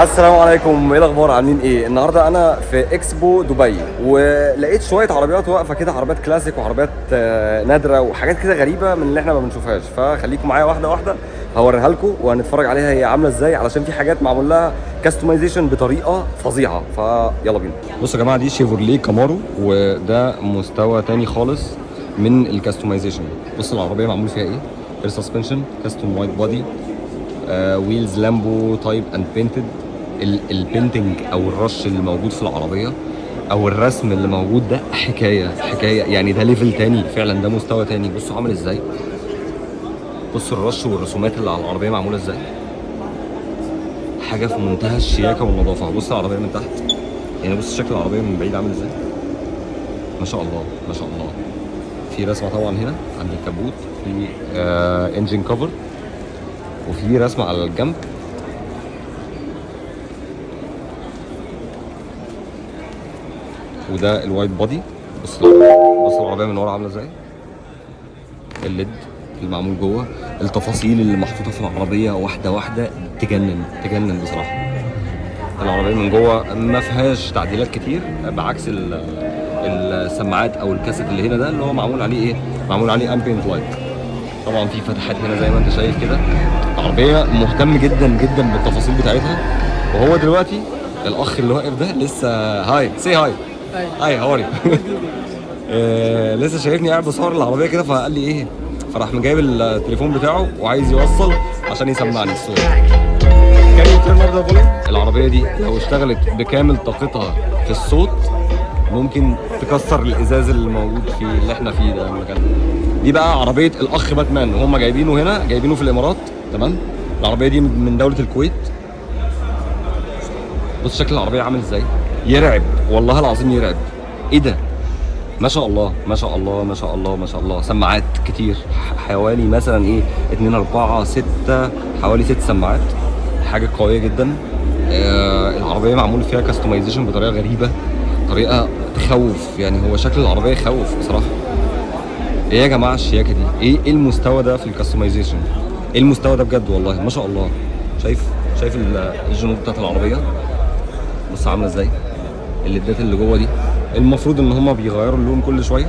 السلام عليكم، ايه الاخبار؟ عاملين ايه؟ النهارده انا في اكسبو دبي ولقيت شويه عربيات واقفه كده، عربيات كلاسيك وعربيات نادره وحاجات كده غريبه من اللي احنا ما بنشوفهاش. فخليكم معايا واحده واحده هوريها لكم وهنتفرج عليها هي عامله ازاي، علشان في حاجات معمول لها كاستمايزيشن بطريقه فظيعه. فيلا بينا. بصوا يا جماعه، دي شيفورليه كامارو وده مستوى تاني خالص من الكاستمايزيشن. بصوا العربيه معمول فيها ايه؟ اير سسبنشن، كاستم وايت بودي، ويلز لامبو تايب اند بينتد. البينتنج او الرش اللي موجود في العربيه او الرسم اللي موجود ده حكايه يعني. ده ليفل تاني فعلا، ده مستوى تاني. بصوا عامل ازاي، بصوا الرش والرسومات اللي على العربيه معموله ازاي، حاجه في منتهى الشياكه والنظافه. بص العربيه من تحت، يعني بص شكل العربيه من بعيد عامل ازاي، ما شاء الله ما شاء الله. في رسمه طبعا هنا عند الكبوت، في انجن كفر، وفي رسمه على الجنب. وده الوايت بودي. بص العربيه من ورا عامله ازاي، الليد المعمول جوه، التفاصيل اللي محطوطه في العربيه واحده واحده تجنن بصراحه. العربيه من جوه ما فيهاش تعديلات كتير، بعكس السماعات او الكاسيت اللي هنا ده اللي هو معمول عليه ايه، معمول عليه امبيانت لايت. طبعا في فتحات هنا زي ما انت شايف كده. العربيه مهتم جدا بالتفاصيل بتاعتها. وهو دلوقتي الاخ اللي واقف ده لسه هاي سي هاي هاوري لسه شايفني قاعد بصور العربيه كده، فقال لي ايه، فراح جايب التليفون بتاعه وعايز يوصل عشان يسمعني الصوت. العربيه دي لو اشتغلت بكامل طاقتها في الصوت ممكن تكسر الازاز اللي موجود في اللي احنا فيه ده المكان. دي بقى عربيه الاخ باتمان، هم جايبينه هنا، جايبينه في الامارات. تمام. العربيه دي من دوله الكويت. بص شكل العربيه عامل ازاي، يرعب والله العظيم يرعب. ايه ده، ما شاء الله ما شاء الله ما شاء الله ما شاء الله. سماعات كتير، حوالي مثلا ايه 2 4 6، حوالي 6 سماعات. حاجه قويه جدا. العربيه معمول فيها كاستمايزيشن بطريقه غريبه، طريقه تخوف يعني. هو شكل العربيه يخوف بصراحه. ايه يا جماعه الشياكه دي، ايه المستوى ده في الكاستمايزيشن، ايه المستوى ده بجد والله ما شاء الله. شايف الجنود بتاعت العربيه، بص عامله ازاي. الليدات اللي جوه دي المفروض ان هم بيغيروا اللون كل شويه،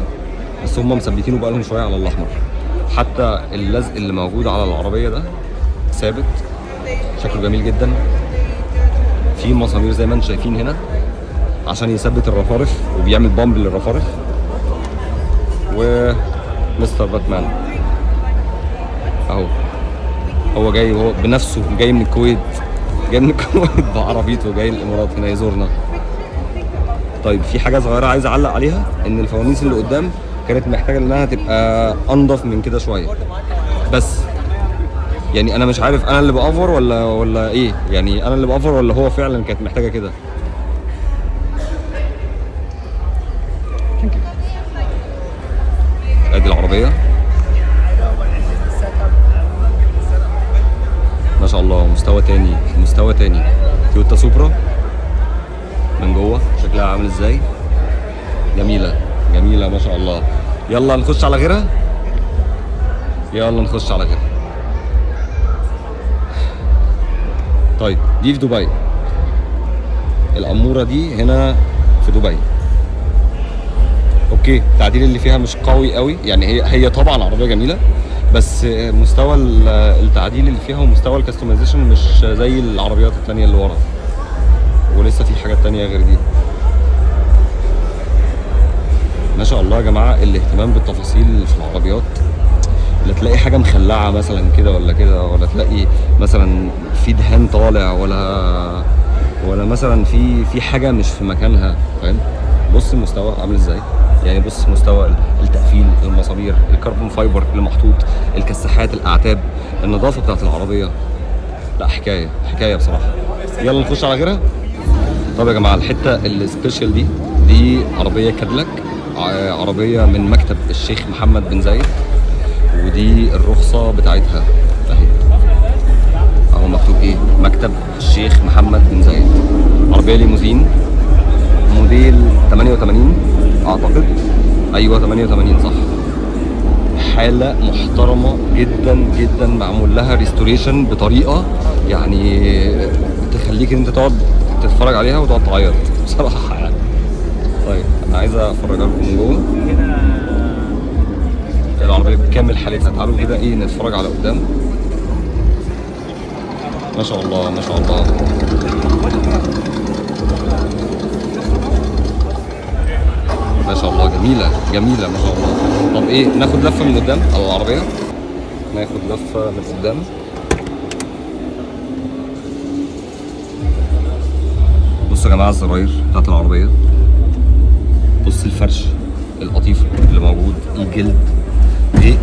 بس هم مثبتينه بقالهم شويه على الاحمر. حتى اللزق اللي موجود على العربيه ده ثابت، شكله جميل جدا. في مسامير زي ما انتم شايفين هنا عشان يثبت الرفارف وبيعمل بامب للرفارف. ومستر باتمان اهو، هو جاي، هو بنفسه جاي من الكويت، بعربيته جاي الامارات هنا يزورنا. طيب في حاجه صغيره عايز اعلق عليها، ان الفوانيس اللي قدام كانت محتاجه انها تبقى انضف من كده شويه. بس يعني انا مش عارف انا اللي بافور ولا ايه، يعني انا اللي بافور ولا هو فعلا كانت محتاجه كده. ادي العربيه ما شاء الله، مستوى تاني. تويوتا سوبرا من جوه شكلها عامل ازاي، جميله ما شاء الله. يلا نخش على غيرها، طيب دي في دبي، الأمورة دي هنا في دبي. اوكي التعديل اللي فيها مش قوي قوي يعني، هي طبعا عربيه جميله، بس مستوى التعديل اللي فيها ومستوى الكاستمايزيشن مش زي العربيات التانية اللي ورا، ولسه في حاجات تانية غير دي. ما شاء الله يا جماعه، الاهتمام بالتفاصيل في العربيات. لا تلاقي حاجه مخلعه مثلا كده ولا كده، ولا تلاقي مثلا في دهان طالع، ولا مثلا في حاجه مش في مكانها، فاهم؟ بص المستوى عامل ازاي يعني، بص مستوى التقفيل، المسامير، الكربون فايبر اللي محطوط، الكساحات، الاعتاب، النظافه بتاعت العربيه. لا حكايه بصراحه. يلا نخش على غيرها. طب يا جماعه الحته السبيشال دي عربيه كاديلاك، عربيه من مكتب الشيخ محمد بن زايد، ودي الرخصه بتاعتها اهي، اهو مكتوب ايه، مكتب الشيخ محمد بن زايد. عربيه ليموزين موديل 88 اعتقد، ايوه 88 صح. حاله محترمه جدا، معمول لها ريستوريشن بطريقه يعني يخليك ان انت تقعد تتفرج عليها وتقعد تعيط بصراحه يعني. طيب انا عايز افرجها لكم من جوه العربيه بكامل حالتها. تعالوا كده ايه نتفرج على قدام. ما شاء الله ما شاء الله. ما شاء الله جميله جميله ما شاء الله. طب ايه ناخد لفه من قدام على العربيه، ناخد لفه من قدام. بصوا يا جماعه الزراير بتاعت العربيه، بص الفرش القطيف اللي موجود، الجلد،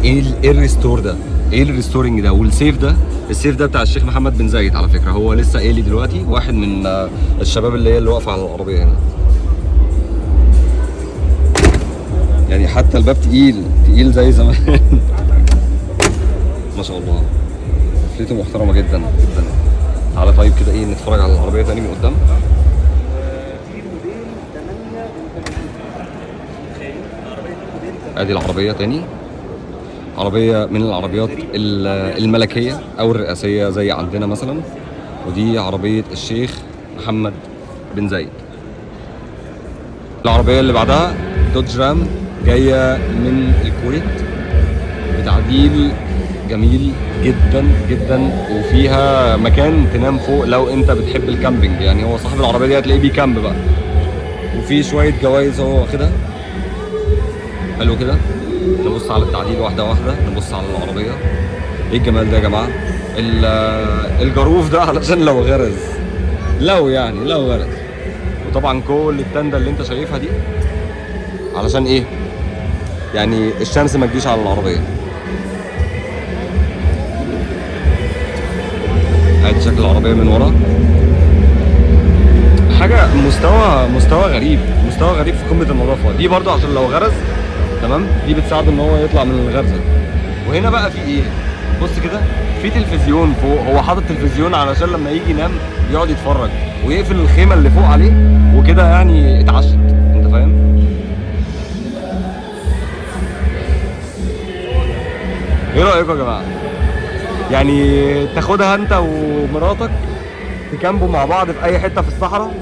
ايه الريستور ده، ايه الريستورنج ده، والسيف ده، السيف ده بتاع الشيخ محمد بن زايد على فكره، هو لسه قايل لي دلوقتي، واحد من الشباب اللي هي اللي واقفه على العربيه هنا. يعني حتى الباب تقيل تقيل زي زمان. ما شاء الله قفلته محترمه جدا جدا. تعالى طيب كده ايه نتفرج على العربيه تاني من قدام. ادي العربيه تاني، عربيه من العربيات الملكيه او الرئاسيه زي عندنا مثلا، ودي عربيه الشيخ محمد بن زايد. العربيه اللي بعدها دوج رام جايه من الكويت بتعديل جميل جدا جدا، وفيها مكان تنام فوق لو انت بتحب الكامبينج. يعني هو صاحب العربيه دي هتلاقيه بيكامب بقى، وفي شويه جوايز هو واخدها. حلو كده. نبص على التعديل واحده واحده، نبص على العربيه. ايه الجمال ده يا جماعه. الجروف ده علشان لو غرز، لو غرز. وطبعا كل التندة اللي انت شايفها دي علشان ايه؟ يعني الشمس ما تجيش على العربيه. ادي شكل العربيه من ورا، حاجه مستوى غريب، مستوى غريب في قمه النظافه دي برضو عشان لو غرز تمام، دي بتساعده ان هو يطلع من الغرزه. وهنا بقى في ايه؟ بص كده في تلفزيون فوق، هو حاطط تلفزيون علشان لما يجي ينام يقعد يتفرج ويقفل الخيمه اللي فوق عليه وكده، يعني اتعشت، انت فاهم؟ ايه رايكم يا جماعه؟ يعني تاخدها انت ومراتك تكامبوا مع بعض في اي حته في الصحراء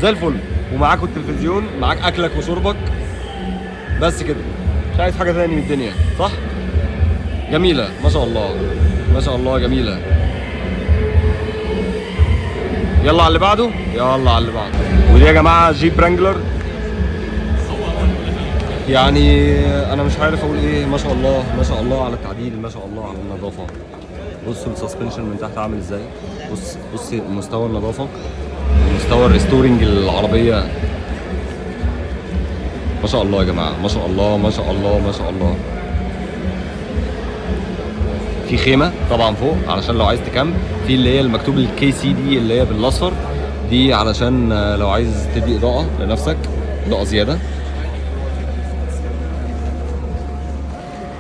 زي الفل، ومعاكوا التلفزيون، معاك اكلك وشربك، بس كده مش عايز حاجه ثانيه من الدنيا، صح؟ جميله ما شاء الله ما شاء الله جميله. يلا على اللي بعده، يلا على اللي بعده. ودي يا جماعه جيب رانجلر، يعني انا مش عارف اقول ايه. ما شاء الله ما شاء الله على التعديل، ما شاء الله على النظافه. بصوا السسبنشن من تحت عامل ازاي، بص مستوى النظافه ومستوى الريستورنج العربيه. ما شاء الله يا جماعه ما شاء الله ما شاء الله ما شاء الله. في خيمه طبعا فوق علشان لو عايز تكامب، في اللي هي المكتوب الكي سي دي اللي هي بالاصفر دي علشان لو عايز تدي اضاءه لنفسك، اضاءه زياده.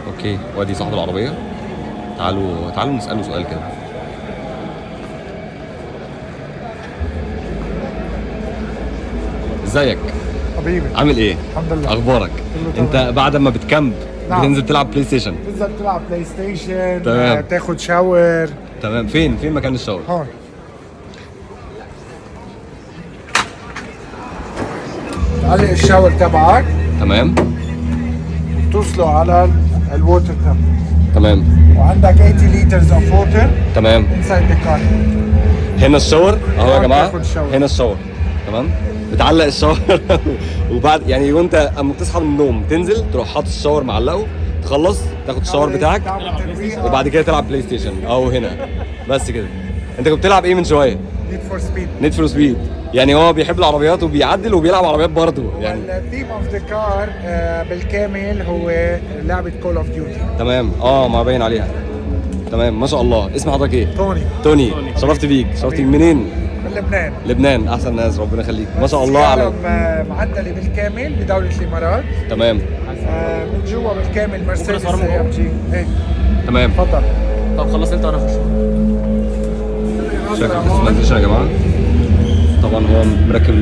اوكي وادي صاحب العربيه. تعالوا نساله سؤال كده. ازيك حبيبي؟ عامل ايه؟ الحمد لله. اخبارك؟ انت بعد ما بتكامب بتنزل تلعب بلاي ستيشن؟ تنزل تلعب بلاي ستيشن، تمام. تاخد شاور. تمام. فين مكان الشاور؟ هون. تعلق الشاور تبعك، تمام. توصله على الووتر تاب. تمام. وعندك 80 لترز اوف ووتر. تمام. انسايد ذا كار. هنا الشاور اهو يا جماعه، تاخد شاور. هنا الشاور. تمام. بتعلق الشاور وبعد يعني وانت اما بتصحى من النوم تنزل تروح حاطط الشاور معلقه، تخلص تاخد الشاور بتاعك وبعد كده تلعب بلاي ستيشن اهو هنا. بس كده. انت كنت بتلعب ايه من شويه؟ نيد فور سبيد. نيد فور سبيد. يعني هو بيحب العربيات وبيعدل وبيلعب عربيات برضه يعني. الثيم اوف ذا كار بالكامل هو لعبه كول اوف ديوتي. تمام. ما باين عليها. تمام ما شاء الله. اسم حضرتك ايه؟ توني. شرفت بيك. شرفت بيك. منين؟ من لبنان. لبنان. احسن ناس، ربنا يخليك. ما شاء الله على معدله بالكامل بدوله الامارات. تمام. من جوا بالكامل مرسيدس اي ام جي. ايه تمام. اتفضل. طب خلص انت وانا اخش. شكل السسبنشن يا جماعه. طبعا هو مركب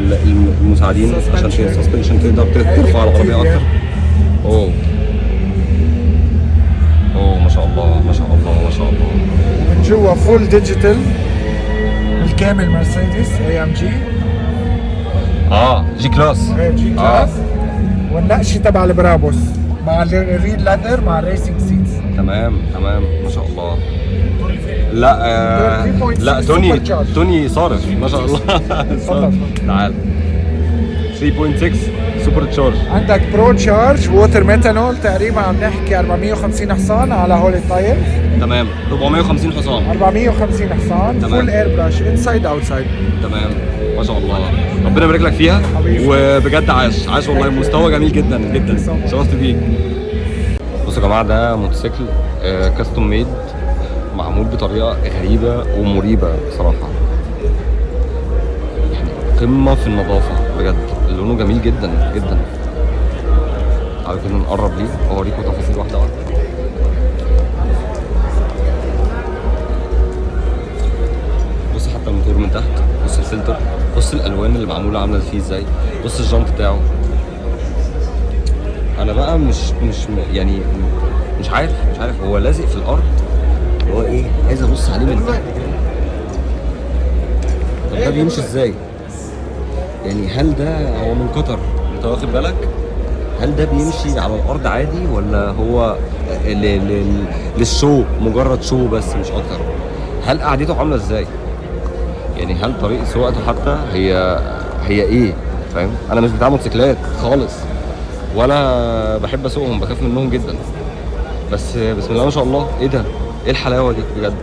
المساعدين عشان في السسبنشن تقدر ترفع العربيه اكتر. اوه ما شاء الله ما شاء الله ما شاء الله. من جوا فول ديجيتال بالكامل مرسيدس AMG. جي كلاس. جي كلاس. والنقشه تبع البرابوس مع الريد لاتر مع الريسنج سيتس. تمام ما شاء الله. لا 3.6 توني سوبر تشارج. توني صارف ما شاء الله. اتفضل. تعال 3.6 سوبر تشارج. عندك برو تشارج ووتر ميثانول، تقريبا عم نحكي 450 حصان على هول التاير. تمام 450 حصان. 450 حصان. تمام. فول اير براش انسايد اوتسايد. تمام ما شاء الله. ربنا يبارك لك فيها. حبيبي. وبجد عاش والله. مستوى جميل جدا جدا. شرفت بيك. بصوا يا جماعه ده موتوسيكل كاستوم ميد، معمول بطريقه غريبه ومريبه بصراحه. يعني قمه في النظافه بجد. لونه جميل جدا جدا. تعالوا كده نقرب ليه واوريكم تفاصيل واحده واحده. بص حتى الموتور من تحت، بص الفلتر، بص الالوان اللي معموله عامله فيه ازاي، بص الجنط بتاعه. انا بقى يعني مش عارف هو لازق في الارض هو ايه. عايز ابص عليه من تحت كده. طب ده بيمشي ازاي؟ يعني هل ده هو من قطر انت واخد بالك؟ هل ده بيمشي على الارض عادي ولا هو للشو، مجرد شو بس مش اكتر؟ هل قعدته عامله ازاي؟ يعني هل طريقه سواقته حتى هي ايه؟ فاهم؟ انا مش بتاع موتوسيكلات خالص ولا بحب اسوقهم، بخاف منهم جدا. بس بسم الله ما شاء الله. ايه ده؟ ايه الحلاوه دي بجد؟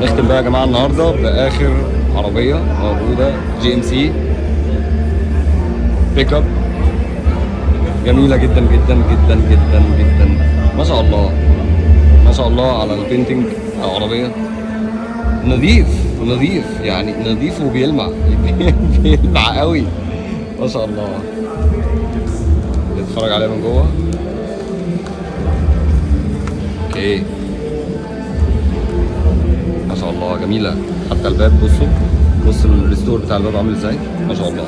نختم بقى يا جماعه النهارده باخر عربيه موجوده، GMC بيك اب جميله جدا جدا جدا جدا جدا. ما شاء الله ما شاء الله على البينتنج على العربيه. نظيف يعني نظيف وبيلمع. بيلمع قوي ما شاء الله. نتفرج عليها من جوه. اوكي ما شاء الله جميله. حتى الباب بصوا، بص الريستور بتاع الباب عامل ازاي ما شاء الله.